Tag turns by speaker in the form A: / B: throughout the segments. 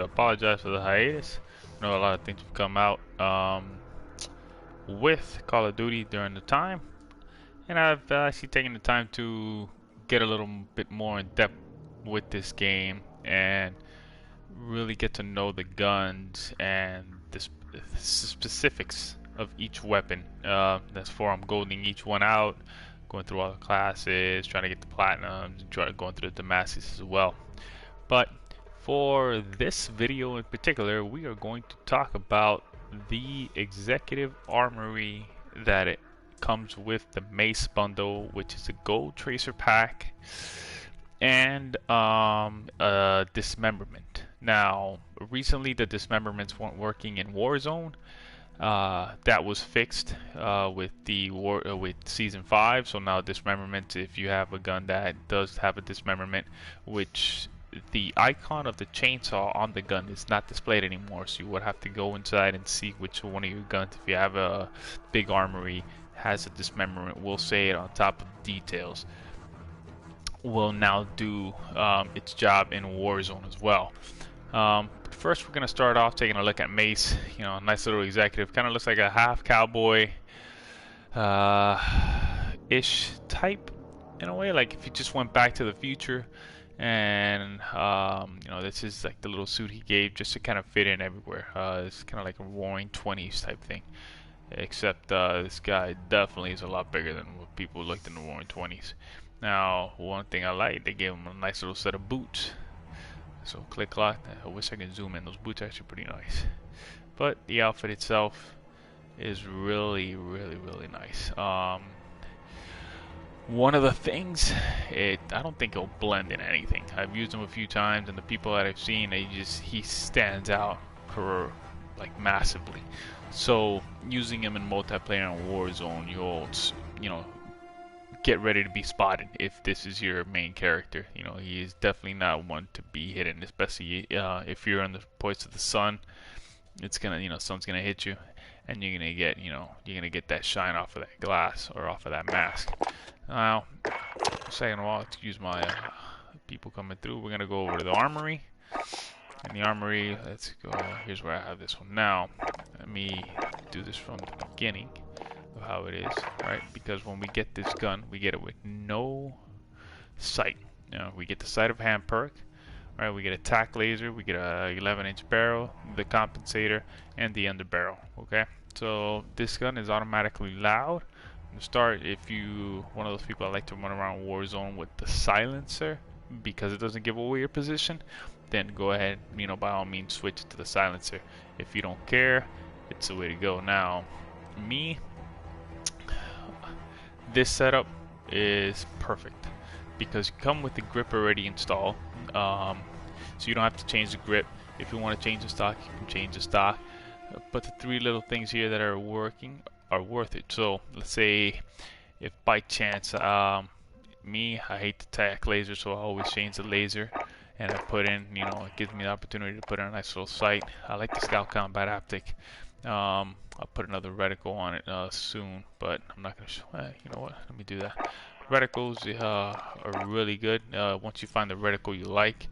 A: apologize for the hiatus. I know a lot of things have come out with Call of Duty during the time, and I've actually taken the time to get a little bit more in depth with this game and really get to know the guns and the specifics of each weapon. That's for I'm golding each one out, going through all the classes, trying to get the platinums, and going through the Damascus as well. But for this video in particular, we are going to talk about the executive armory that it comes with the Mace bundle, which is a gold tracer pack and dismemberment. Now, recently the dismemberments weren't working in Warzone. That was fixed with with season 5. So now dismemberment, if you have a gun that does have a dismemberment, which the icon of the chainsaw on the gun is not displayed anymore, so you would have to go inside and see which one of your guns, if you have a big armory, has a dismemberment. We'll say it on top of details. Will now do its job in Warzone as well. But first, we're going to start off taking a look at Mace. You know, a nice little executive. Kind of looks like a half cowboy ish type in a way. Like if you just went back to the future, and you know, this is like the little suit he gave just to kind of fit in everywhere. It's kind of like a Roaring 20s type thing. Except this guy definitely is a lot bigger than what people looked in the Roaring 20s. Now, one thing I like, they gave him a nice little set of boots. So click lock. I wish I could zoom in. Those boots are actually pretty nice. But the outfit itself is really nice. One of the things, I don't think it'll blend in anything. I've used him a few times, and the people that I've seen, he stands out for like massively. So using him in multiplayer and Warzone, you'll, you know, get ready to be spotted if this is your main character. You know, he is definitely not one to be hidden, especially if you're on the points of the sun. It's gonna, you know, sun's gonna hit you, and you're gonna get, you know, you're gonna get that shine off of that glass or off of that mask. Now, second of all, excuse my people coming through. We're gonna go over to the armory. In the armory, let's go. Here's where I have this one now. Let me do this from the beginning of how it is, right? Because when we get this gun, we get it with no sight. You know, we get the sleight of hand perk, right? We get a tac laser, we get a 11-inch barrel, the compensator, and the underbarrel. Okay, so this gun is automatically loud. To start, if you one of those people that like to run around Warzone with the silencer because it doesn't give away your position, then go ahead, you know, by all means switch it to the silencer. If you don't care, it's the way to go. Now, this setup is perfect because you come with the grip already installed, so you don't have to change the grip. If you want to change the stock, you can change the stock, but the three little things here that are working are worth it. So let's say if by chance I hate the tac laser, so I always change the laser, and I put in, you know, it gives me the opportunity to put in a nice little sight. I like the Scout Combat Optic. I'll put another reticle on it soon, but I'm not gonna show. You know what? Let me do that. Reticles are really good. Once you find the reticle you like,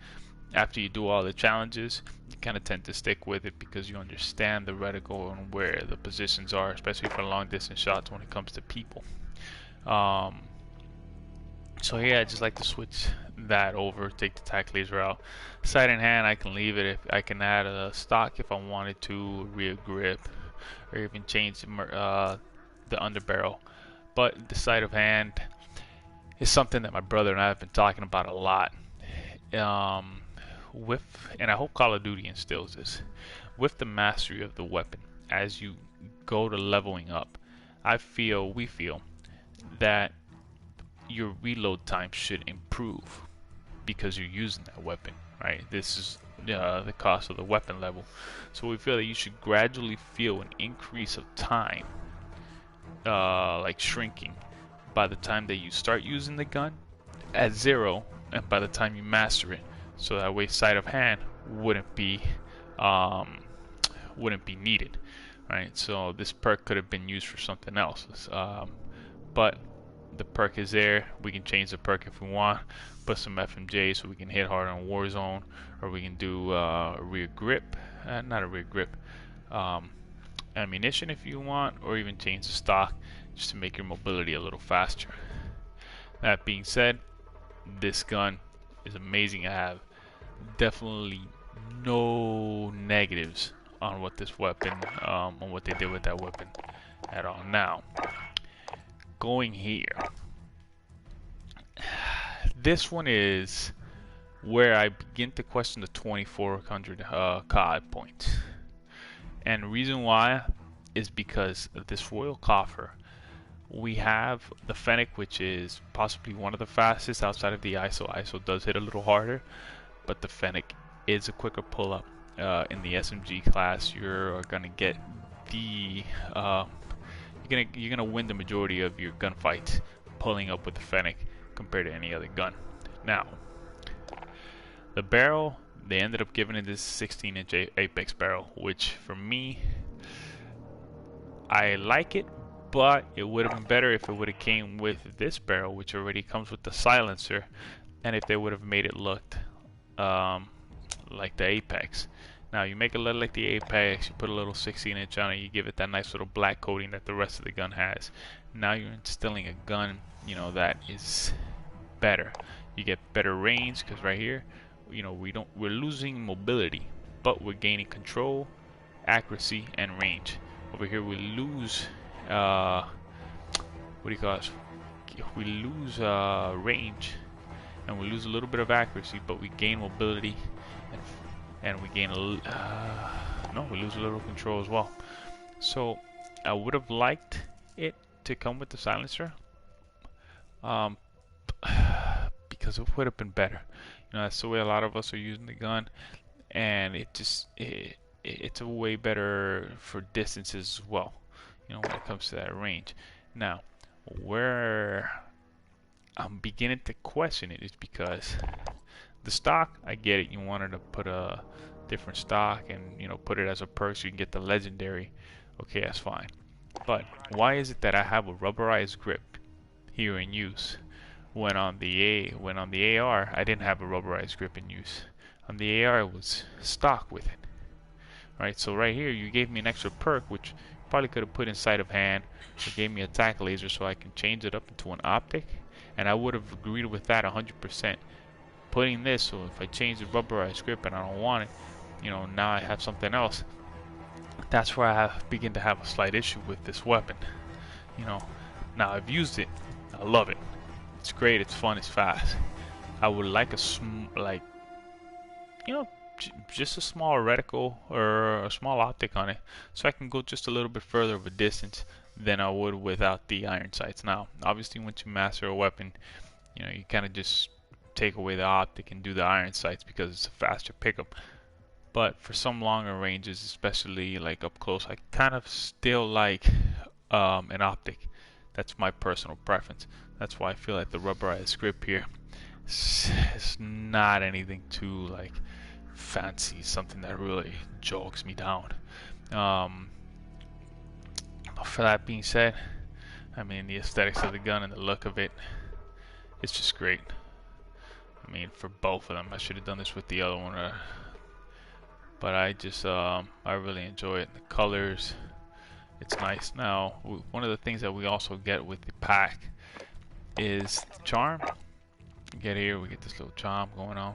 A: after you do all the challenges, you kind of tend to stick with it because you understand the reticle and where the positions are, especially for long distance shots when it comes to people. So yeah, I just like to switch that over, take the tac laser out. Sight in hand, I can leave it. If I can add a stock if I wanted to, rear grip, or even change the underbarrel. But the sight of hand is something that my brother and I have been talking about a lot. And I hope Call of Duty instills this, with the mastery of the weapon as you go to leveling up. We feel that your reload time should improve because you're using that weapon, right? This is the cost of the weapon level. So we feel that you should gradually feel an increase of time, like shrinking, by the time that you start using the gun at 0, and by the time you master it. So that way, sight of hand wouldn't be needed, right? So this perk could have been used for something else, but the perk is there. We can change the perk if we want. Put some FMJ so we can hit hard on Warzone, or we can do a rear grip, not a rear grip, ammunition if you want, or even change the stock just to make your mobility a little faster. That being said, this gun is amazing. I have definitely no negatives on what this weapon, on what they did with that weapon at all. Now, going here, this one is where I begin to question the 2400 COD points. And the reason why is because of this Royal Coffer. We have the Fennec, which is possibly one of the fastest outside of the ISO. ISO does hit a little harder, but the Fennec is a quicker pull-up. In the SMG class, you're gonna get the you're gonna win the majority of your gunfights pulling up with the Fennec compared to any other gun. Now, the barrel, they ended up giving it this 16-inch Apex barrel, which for me, I like it, but it would have been better if it would have came with this barrel, which already comes with the silencer, and if they would have made it look like the Apex. Now you make it look like the Apex, you put a little 16-inch on it, you give it that nice little black coating that the rest of the gun has. Now you're instilling a gun, you know, that is better. You get better range, because right here, you know, we're losing mobility, but we're gaining control, accuracy, and range. Over here we lose what do you call it? We lose range, and we lose a little bit of accuracy, but we gain mobility, and we gain we lose a little control as well. So I would have liked it to come with the silencer, because it would have been better. You know, that's the way a lot of us are using the gun, and it's a way better for distances as well, you know, when it comes to that range. Now, where I'm beginning to question it is because the stock, I get it, you wanted to put a different stock and, you know, put it as a perk so you can get the legendary. Okay, that's fine. But why is it that I have a rubberized grip here in use when on the AR I didn't have a rubberized grip in use? On the AR it was stock with it. Right, so right here you gave me an extra perk, which probably could have put inside of hand. You gave me attack laser so I can change it up into an optic, and I would have agreed with that 100%. Putting this, so if I change the rubberized grip and I don't want it, you know, now I have something else. That's where I begin to have a slight issue with this weapon. You know, now I've used it, I love it. It's great, it's fun, it's fast. I would like just a small reticle or a small optic on it, so I can go just a little bit further of a distance than I would without the iron sights. Now, obviously, once you master a weapon, you know, you kind of just take away the optic and do the iron sights because it's a faster pickup. But for some longer ranges, especially like up close, I kind of still like an optic. That's my personal preference. That's why I feel like the rubberized grip here is not anything too like fancy, something that really jogs me down. For that being said, I mean, the aesthetics of the gun and the look of it, it's just great. I mean, for both of them, I should have done this with the other one, but I just I really enjoy it. The colors, it's nice. Now, one of the things that we also get with the pack is the charm. We get here, we get this little charm going on.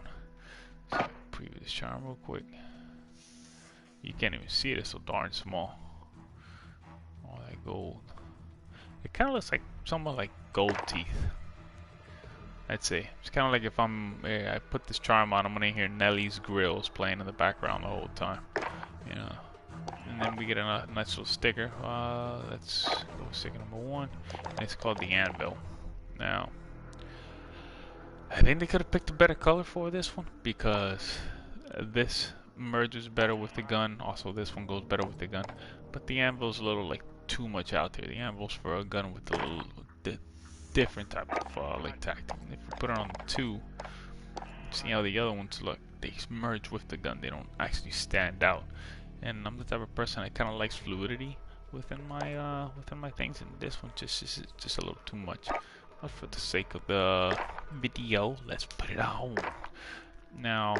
A: So preview this charm real quick. You can't even see it, it's so darn small. All that gold. It kind of looks like somewhat like gold teeth, I'd say. It's kind of like if I put this charm on, I'm gonna hear Nelly's grills playing in the background the whole time, you know. And then we get a nice little sticker. Let's go with sticker number 1. And it's called the Anvil. Now, I think they could have picked a better color for this one, because this merges better with the gun. Also, this one goes better with the gun. But the Anvil's a little like too much out there. The Anvil's for a gun with a little different type of like tactic. And if you put it on the 2, see how the other ones look. They merge with the gun. They don't actually stand out. And I'm the type of person that kind of likes fluidity within my things, and this one just is just a little too much. But for the sake of the video, let's put it on. Now,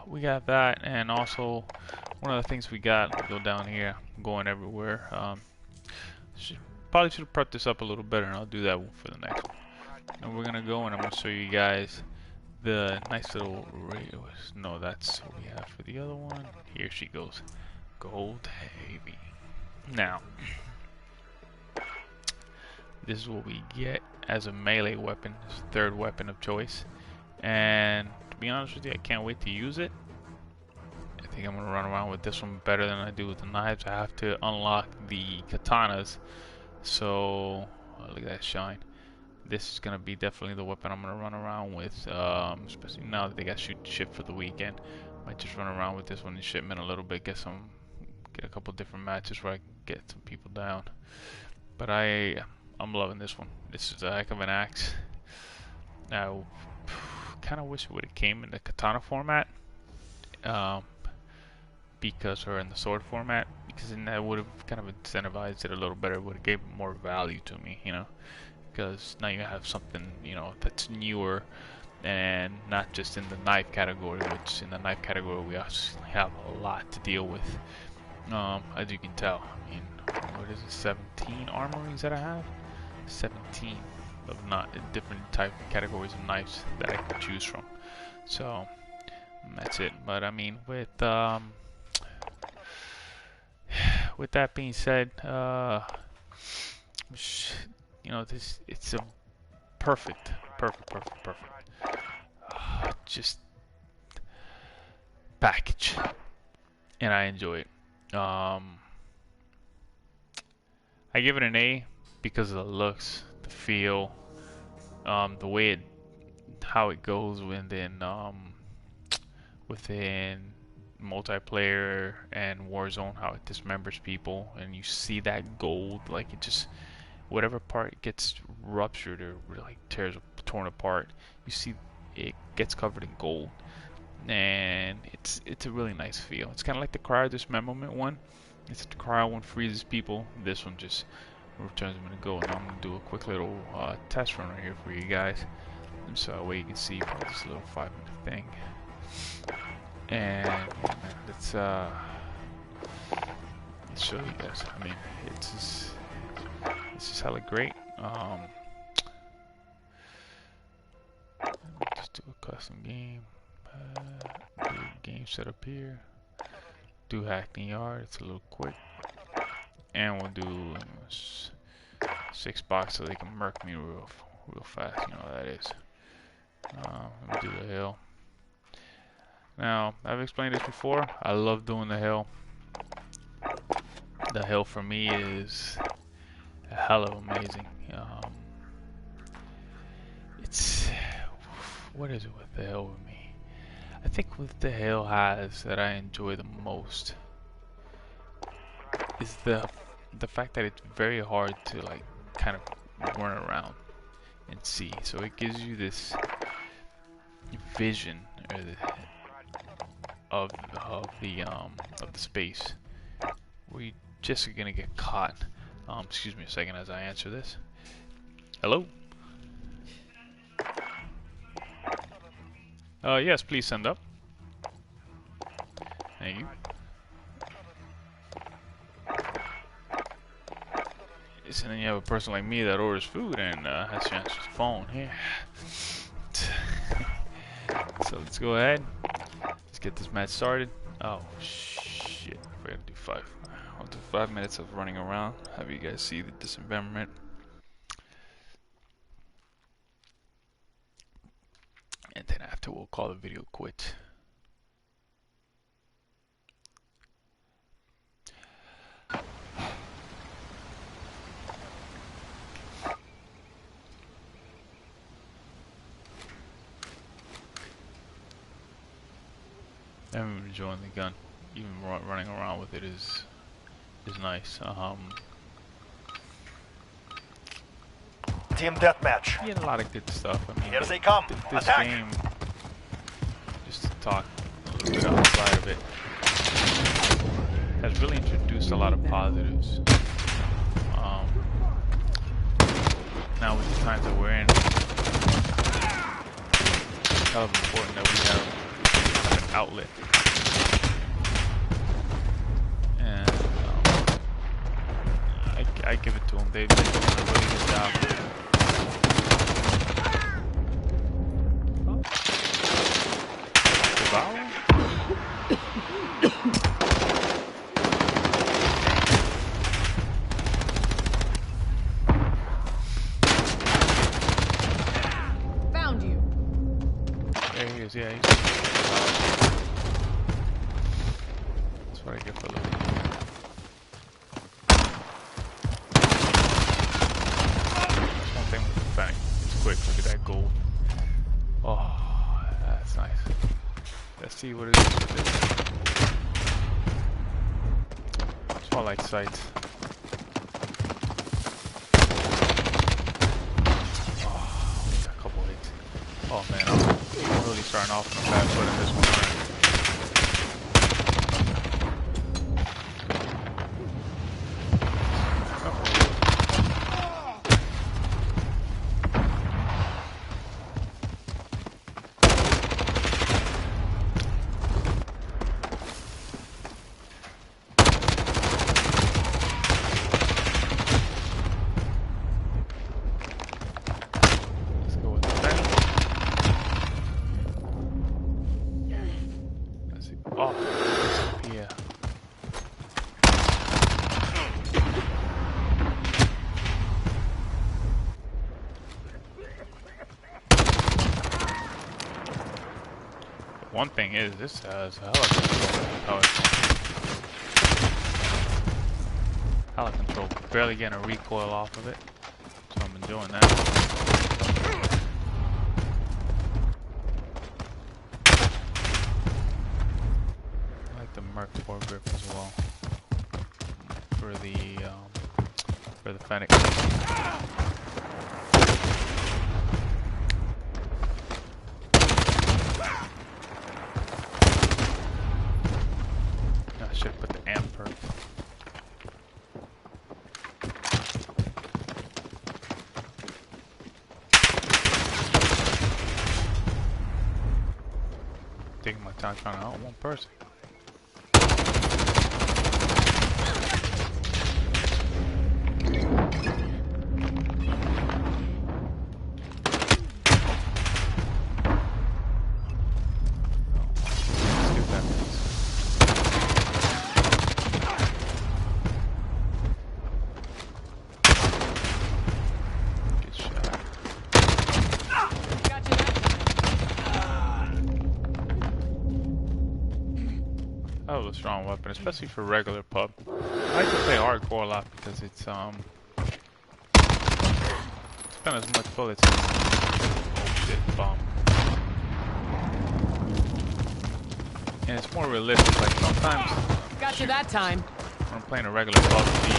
A: we got that, and also one of the things we got, go down here, I'm going everywhere. Probably should have prepped this up a little better, and I'll do that for the next one. And we're gonna go and I'm gonna show you guys the nice little radio. No, that's what we have for the other one. Here she goes, gold heavy. Now, this is what we get as a melee weapon, it's the third weapon of choice. And to be honest with you, I can't wait to use it. I think I'm gonna run around with this one better than I do with the knives. I have to unlock the katanas. So look at that shine. This is gonna be definitely the weapon I'm gonna run around with, especially now that they got shoot ship for the weekend. Might just run around with this one in shipment a little bit, get a couple different matches where I can get some people down. But I'm loving this one. This is a heck of an axe. Now, kind of wish it would have came in the katana format, because or in the sword format, because then that would have kind of incentivized it a little better. Would have gave more value to me, you know. Because now you have something, you know, that's newer and not just in the knife category, which in the knife category we actually have a lot to deal with, as you can tell. I mean, what is it, 17 armories that I have? 17 of different type of categories of knives that I could choose from. So that's it. But I mean, with that being said, you know, it's a perfect just package, and I enjoy it. I give it an A because of the looks, the feel, the way how it goes within multiplayer and Warzone, how it dismembers people, and you see that gold, like it just, whatever part gets ruptured or like torn apart, you see it gets covered in gold, and it's a really nice feel. It's kind of like the cryo dismemberment one. It's the cryo one freezes people. This one just returns them to gold. And I'm gonna do a quick little test run right here for you guys, and so that way you can see this little 5-minute thing. And let's show you guys. I mean, it's just hella great. Just do a custom game. Do a game setup here. Do Hackney Yard. It's a little quick. And we'll do 6 box so they can murk me real fast. You know what that is. Let me do the hill. Now, I've explained this before. I love doing the hill. The hill for me is a hell of amazing. What is it with the hill with me? I think what the hill has that I enjoy the most is the fact that it's very hard to like kind of run around and see. So it gives you this vision of the space where you just are gonna get caught. Excuse me a second as I answer this. Hello? Yes, please send up. Thank you. And then you have a person like me that orders food and has to answer the phone here. So let's go ahead. Let's get this match started. Oh shit, we're gonna do 5. I'll do 5 minutes of running around. Have you guys see the dismemberment. And then after we'll call the video quits. I'm enjoying the gun. Even running around with it is nice.
B: Team deathmatch.
A: Yeah, a lot of good stuff. I mean,
B: Here they come.
A: This
B: Attack.
A: game, just to talk a little bit outside of it, has really introduced a lot of positives. now with the times that we're in, it's hell of important that we have an outlet. And I give it to them. They've been doing a really good job. Oh. Devour?
B: Found you.
A: There he is, yeah. He's that's what I get for looking. That's one thing with the Fennec. It's quick. Look at that gold. Oh, that's nice. Let's see what it is with this. Spotlight sights. Oh, a couple hits. Oh man, I'm really starting off on a bad foot in this one. One thing is, this has hella control. Barely getting a recoil off of it, so I'm enjoying that. I like the Merc foregrip as well for the Fennec. Should put the amp perk. Taking my time trying to out one person. That was a strong weapon, especially for regular pub. I like to play hardcore a lot because it's spend as much bullets as oh shit bomb. And it's more realistic. Like sometimes
B: Got you that time.
A: when I'm playing a regular PUBG,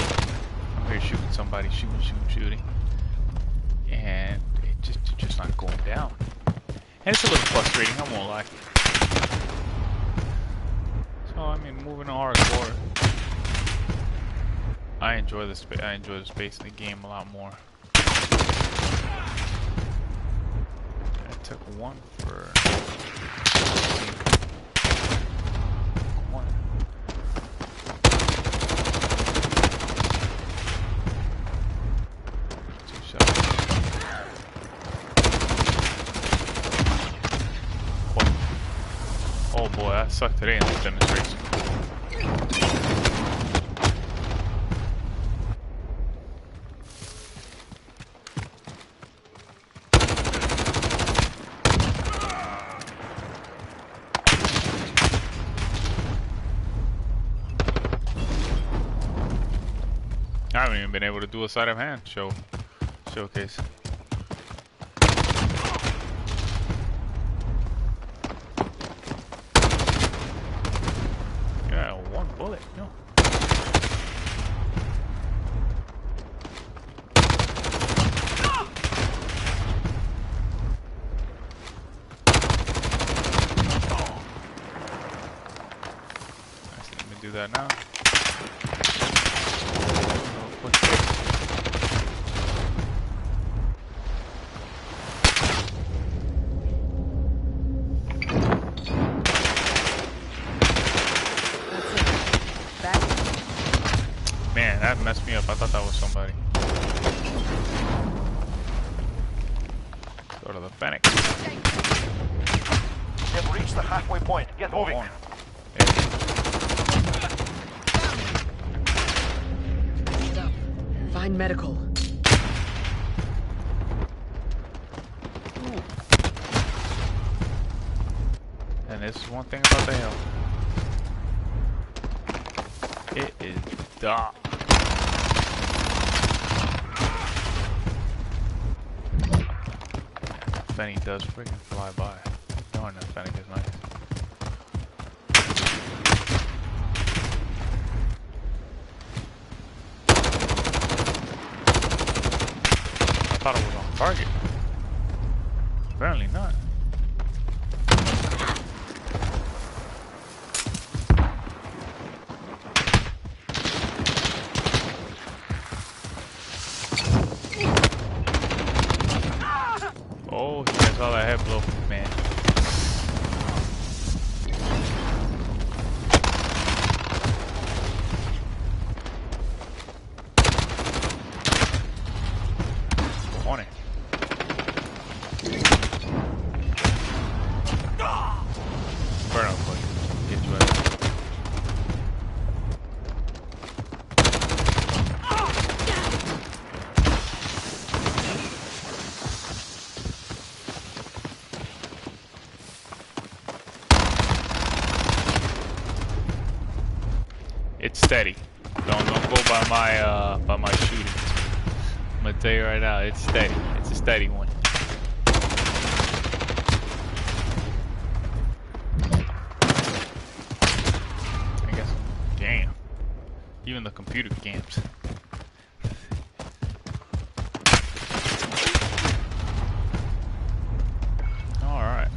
A: I'm here shooting somebody, shooting, and it's just not going down. And it's a little frustrating, I won't lie. So I mean, moving to hardcore, I enjoy the space. I enjoy the space in the game a lot more. I took one for one. Two shots. Oh boy, that sucked today in this demonstration. I haven't even been able to do a sleight of hand showcase. Yeah, one bullet, no. Nice, let me do that now. That messed me up. I thought that was somebody. Go to the Fennec.
C: They've reached the halfway point. Get moving.
A: On.
B: Get up. Find medical.
A: And this is one thing about the hill. It is dark. Fennec does freaking fly by. Darn, that Fennec is nice. I thought it was on target. Apparently not. Oh, that's all I have blow, man. On it. Burn up, buddy. Get you out. It's steady. Don't go by my shooting. I'm gonna tell you right now, it's steady. It's a steady one. I guess. Damn. Even the computer games. All right.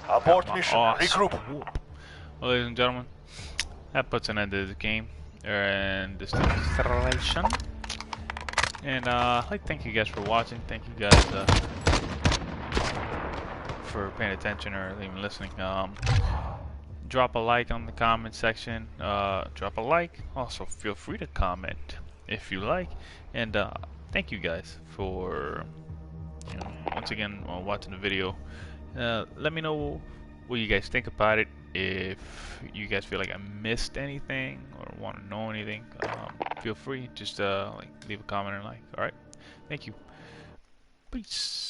C: Abort mission. Regroup.
A: Well, ladies and gentlemen, that puts an end to the game and this installation. And I'd like to thank you guys for watching. Thank you guys for paying attention or even listening. Drop a like on the comment section. Drop a like. Also, feel free to comment if you like. And thank you guys for once again watching the video. Let me know what you guys think about it. If you guys feel like I missed anything or want to know anything, feel free. Just like leave a comment or like. All right. Thank you. Peace.